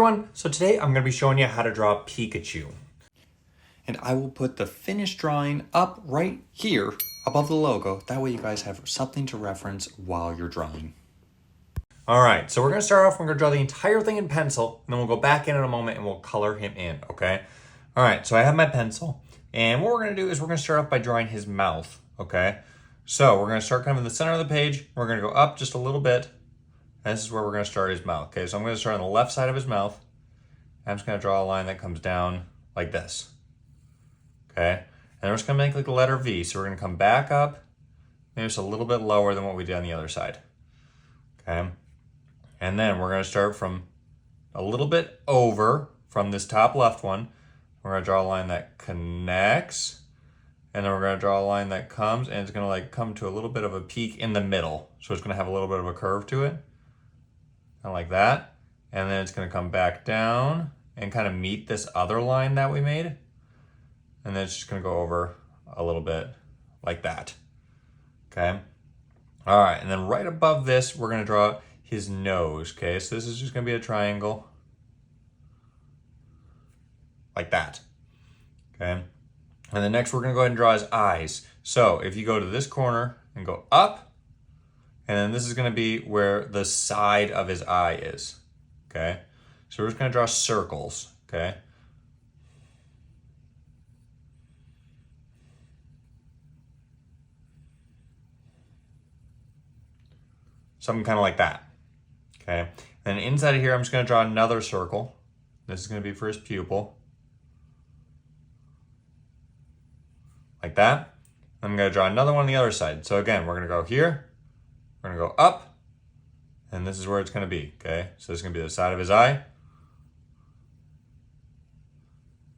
everyone, so today I'm going to be showing you how to draw Pikachu. And I will put the finished drawing up right here above the logo. That way you guys have something to reference while you're drawing. Alright, so we're going to start off, we're going to draw the entire thing in pencil, and then we'll go back in a moment and we'll color him in, okay? Alright, so I have my pencil, and what we're going to do is we're going to start off by drawing his mouth, okay? So we're going to start kind of in the center of the page, we're going to go up just a little bit, and this is where we're going to start his mouth, okay? So I'm going to start on the left side of his mouth, and I'm just going to draw a line that comes down like this, okay? And we're just going to make like the letter V, so we're going to come back up, maybe just a little bit lower than what we did on the other side, okay? And then we're going to start from a little bit over from this top left one. We're going to draw a line that connects. And then we're going to draw a line that comes, and it's going to like come to a little bit of a peak in the middle. So it's going to have a little bit of a curve to it. Kind of like that. And then it's going to come back down and kind of meet this other line that we made. And then it's just going to go over a little bit like that. Okay. All right. And then right above this, we're going to draw his nose, okay? So this is just gonna be a triangle like that, okay? And then next we're gonna go ahead and draw his eyes. So if you go to this corner and go up, and then this is gonna be where the side of his eye is, okay? So we're just gonna draw circles, okay? Something kind of like that. Okay, then inside of here, I'm just going to draw another circle. This is going to be for his pupil. Like that. I'm going to draw another one on the other side. So again, we're going to go here. We're going to go up. And this is where it's going to be. Okay, so this is going to be the side of his eye.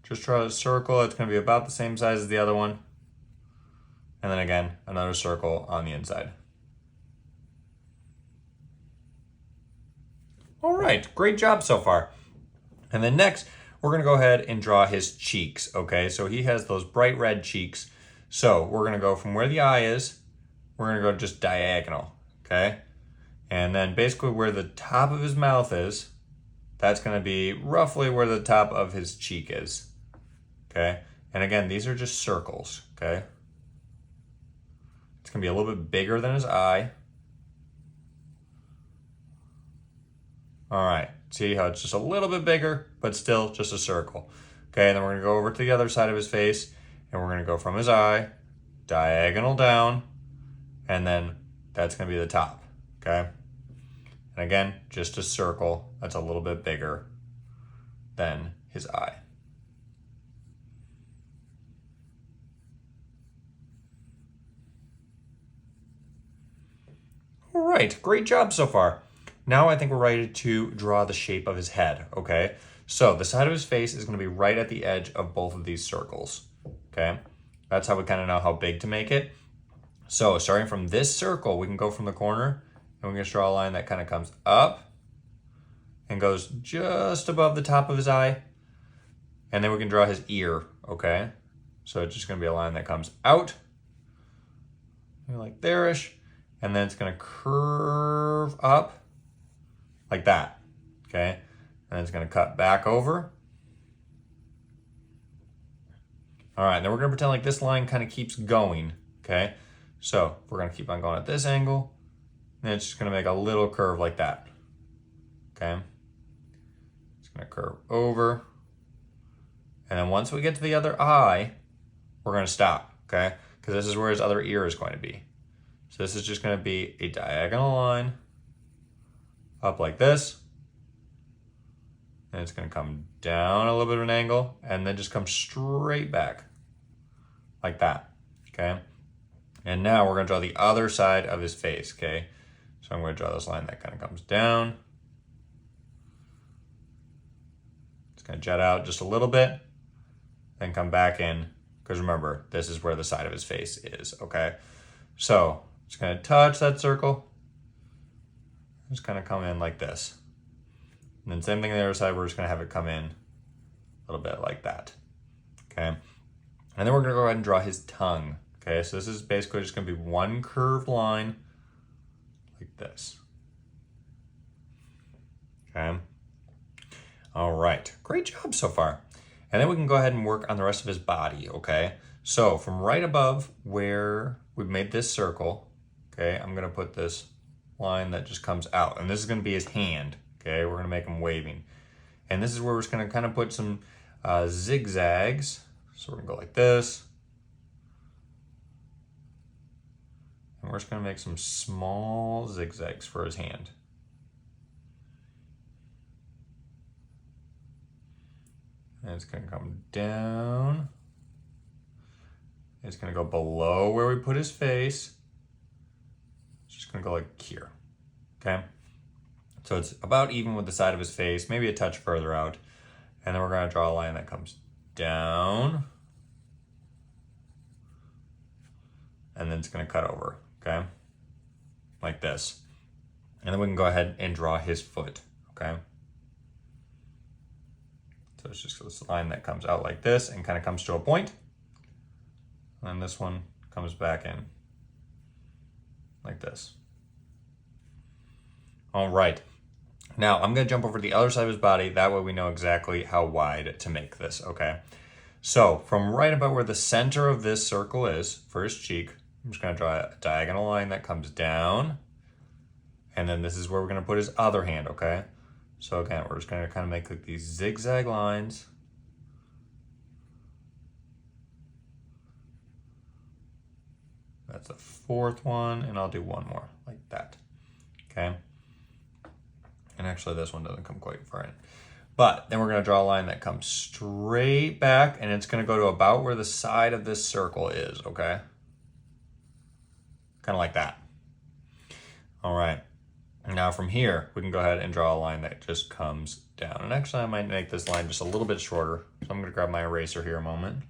Just draw a circle. It's going to be about the same size as the other one. And then again, another circle on the inside. All right, great job so far. And then next, we're gonna go ahead and draw his cheeks, okay? So he has those bright red cheeks. So we're gonna go from where the eye is, we're gonna go just diagonal, okay? And then basically where the top of his mouth is, that's gonna be roughly where the top of his cheek is, okay? And again, these are just circles, okay? It's gonna be a little bit bigger than his eye. All right, see how it's just a little bit bigger, but still just a circle. Okay, and then we're gonna go over to the other side of his face, and we're gonna go from his eye, diagonal down, and then that's gonna be the top, okay? And again, just a circle that's a little bit bigger than his eye. All right, great job so far. Now I think we're ready to draw the shape of his head, okay? So the side of his face is gonna be right at the edge of both of these circles, okay? That's how we kind of know how big to make it. So starting from this circle, we can go from the corner and we're gonna draw a line that kind of comes up and goes just above the top of his eye. And then we can draw his ear, okay? So it's just gonna be a line that comes out, like there-ish, and then it's gonna curve up like that, okay? And it's gonna cut back over. All right, then we're gonna pretend like this line kind of keeps going, okay? So we're gonna keep on going at this angle, and it's just gonna make a little curve like that, okay? It's gonna curve over. And then once we get to the other eye, we're gonna stop, okay? Because this is where his other ear is going to be. So this is just gonna be a diagonal line up like this, and it's gonna come down a little bit of an angle, and then just come straight back, like that, okay? And now we're gonna draw the other side of his face, okay? So I'm gonna draw this line that kind of comes down. It's gonna jet out just a little bit, then come back in, because remember, this is where the side of his face is, okay? So it's gonna touch that circle, just kind of come in like this. And then same thing on the other side, we're just gonna have it come in a little bit like that, okay? And then we're gonna go ahead and draw his tongue, okay? So this is basically just gonna be one curved line like this, okay? All right, great job so far. And then we can go ahead and work on the rest of his body, okay? So from right above where we've made this circle, okay, I'm gonna put this line that just comes out. And this is gonna be his hand, okay? We're gonna make him waving. And this is where we're just gonna kind of put some zigzags. So we're gonna go like this. And we're just gonna make some small zigzags for his hand. And it's gonna come down. It's gonna go below where we put his face. It's just gonna go like here, okay? So it's about even with the side of his face, maybe a touch further out. And then we're gonna draw a line that comes down. And then it's gonna cut over, okay? Like this. And then we can go ahead and draw his foot, okay? So it's just this line that comes out like this and kind of comes to a point. And then this one comes back in like this. All right. Now I'm gonna jump over to the other side of his body. That way we know exactly how wide to make this, okay? So from right about where the center of this circle is for his cheek, I'm just gonna draw a diagonal line that comes down. And then this is where we're gonna put his other hand, okay? So again, we're just gonna kind of make like these zigzag lines. That's the fourth one, and I'll do one more like that, okay? And actually this one doesn't come quite far in. But then we're gonna draw a line that comes straight back, and it's gonna go to about where the side of this circle is, okay? Kind of like that. All right. Now from here, we can go ahead and draw a line that just comes down. And actually I might make this line just a little bit shorter. So I'm gonna grab my eraser here a moment.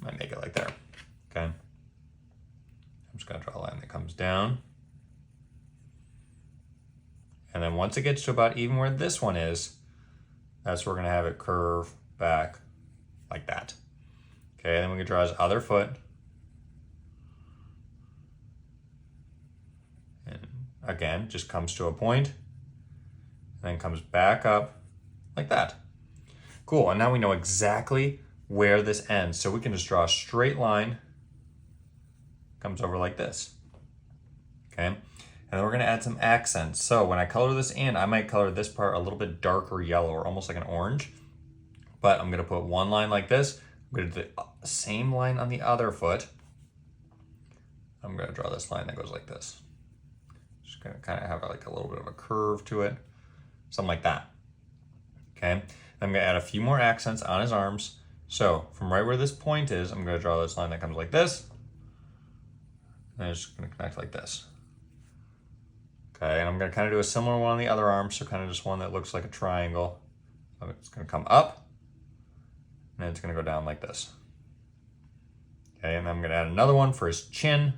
Might make it like there, okay? I'm just gonna draw a line that comes down. And then once it gets to about even where this one is, that's where we're gonna have it curve back like that. Okay, and then we can draw his other foot. Again, just comes to a point and then comes back up like that. Cool, and now we know exactly where this ends. So we can just draw a straight line, comes over like this, okay? And then we're gonna add some accents. So when I color this in, I might color this part a little bit darker yellow or almost like an orange, but I'm gonna put one line like this. I'm gonna do the same line on the other foot. I'm gonna draw this line that goes like this. Just gonna kind of have like a little bit of a curve to it, something like that. Okay, I'm gonna add a few more accents on his arms. So from right where this point is, I'm gonna draw this line that comes like this. And it's just gonna connect like this. Okay, and I'm gonna kind of do a similar one on the other arm, so kind of just one that looks like a triangle. So it's gonna come up, and then it's gonna go down like this. Okay, and I'm gonna add another one for his chin.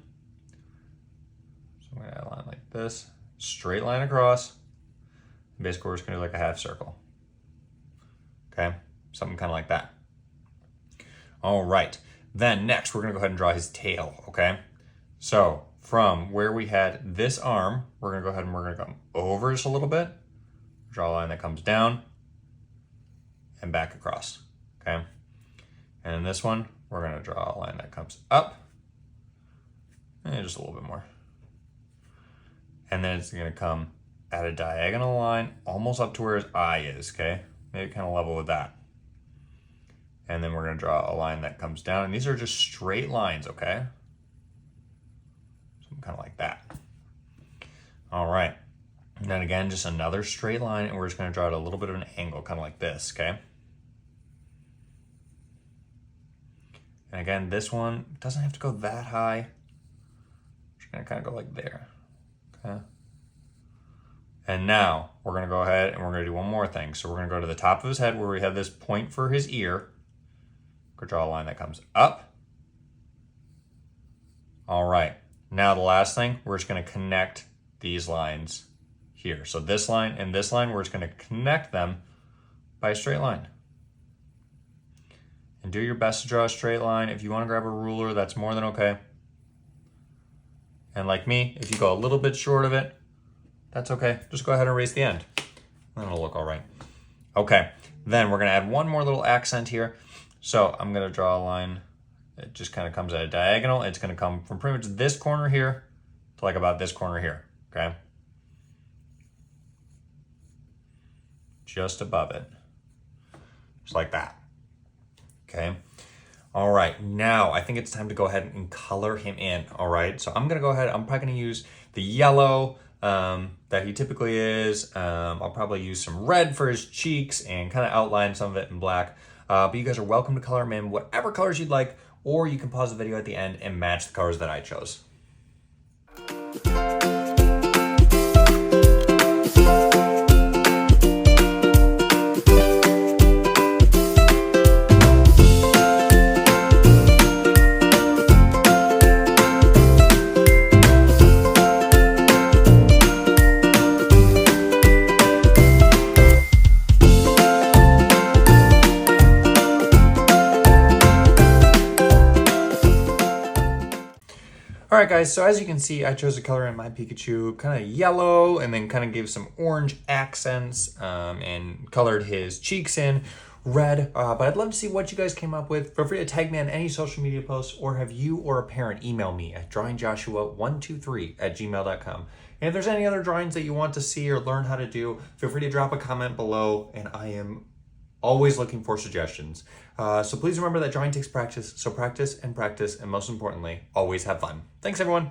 I'm gonna add a line like this, straight line across. And basically, we're just gonna do like a half circle. Okay, something kind of like that. All right, then next we're gonna go ahead and draw his tail, okay? So from where we had this arm, we're gonna go ahead and we're gonna come over just a little bit, draw a line that comes down and back across, okay? And in this one, we're gonna draw a line that comes up and just a little bit more. And then it's gonna come at a diagonal line almost up to where his eye is, okay? Maybe kind of level with that. And then we're gonna draw a line that comes down, and these are just straight lines, okay? Something kind of like that. All right, and then again, just another straight line, and we're just gonna draw it a little bit of an angle, kind of like this, okay? And again, this one doesn't have to go that high. We're just gonna kind of go like there. Okay. And now we're gonna go ahead and we're gonna do one more thing. So we're gonna go to the top of his head where we have this point for his ear. We're gonna draw a line that comes up. All right, now the last thing, we're just gonna connect these lines here. So this line and this line, we're just gonna connect them by a straight line. And do your best to draw a straight line. If you wanna grab a ruler, that's more than okay. And like me, if you go a little bit short of it, that's okay. Just go ahead and erase the end. Then it'll look all right. Okay, then we're gonna add one more little accent here. So I'm gonna draw a line. It just kind of comes at a diagonal. It's gonna come from pretty much this corner here to like about this corner here, okay? Just above it, just like that, okay? All right, now I think it's time to go ahead and color him in, all right? So I'm gonna go ahead, I'm probably gonna use the yellow that he typically is. I'll probably use some red for his cheeks and kind of outline some of it in black. But you guys are welcome to color him in whatever colors you'd like, or you can pause the video at the end and match the colors that I chose. All right, guys, so as you can see, I chose to color in my Pikachu kind of yellow and then kind of gave some orange accents and colored his cheeks in red. But I'd love to see what you guys came up with. Feel free to tag me on any social media posts or have you or a parent email me at drawingjoshua123@gmail.com. And if there's any other drawings that you want to see or learn how to do, feel free to drop a comment below, and I am always looking for suggestions. So please remember that drawing takes practice. So practice and practice, and most importantly, always have fun. Thanks, everyone.